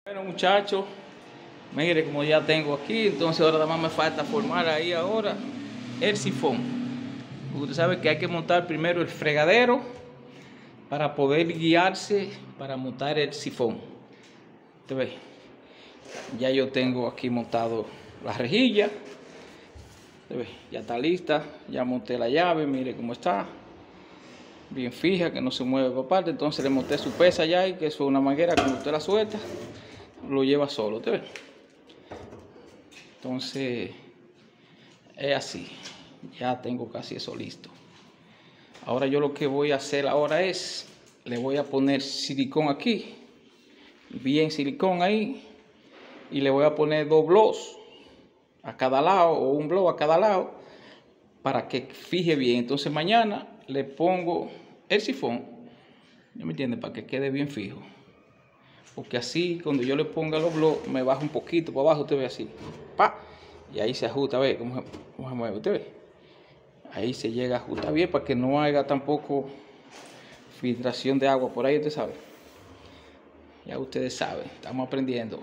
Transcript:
Bueno, muchachos, mire como ya tengo aquí, entonces ahora nada más me falta formar ahí ahora el sifón. Usted sabe que hay que montar primero el fregadero para poder guiarse para montar el sifón. Usted ve, ya yo tengo aquí montado la rejilla. Usted ve, ya está lista, ya monté la llave, mire cómo está. Bien fija, que no se mueve por parte. Entonces le monté su pesa ya y que eso es una manguera, cuando usted la suelta lo lleva solo, ¿usted ve? Entonces es así, ya tengo casi eso listo. Ahora yo lo que voy a hacer ahora es, le voy a poner silicón aquí, bien silicón ahí, y le voy a poner 2 blows a cada lado o un blow a cada lado para que fije bien. Entonces mañana le pongo el sifón, ¿ya me entiende? Para que quede bien fijo. Porque así cuando yo le ponga los blows me baja un poquito para abajo, usted ve así, ¡pa! Y ahí se ajusta, ve cómo se mueve, usted ve. Ahí se llega a ajustar bien para que no haya tampoco filtración de agua por ahí, usted sabe. Ya ustedes saben, estamos aprendiendo.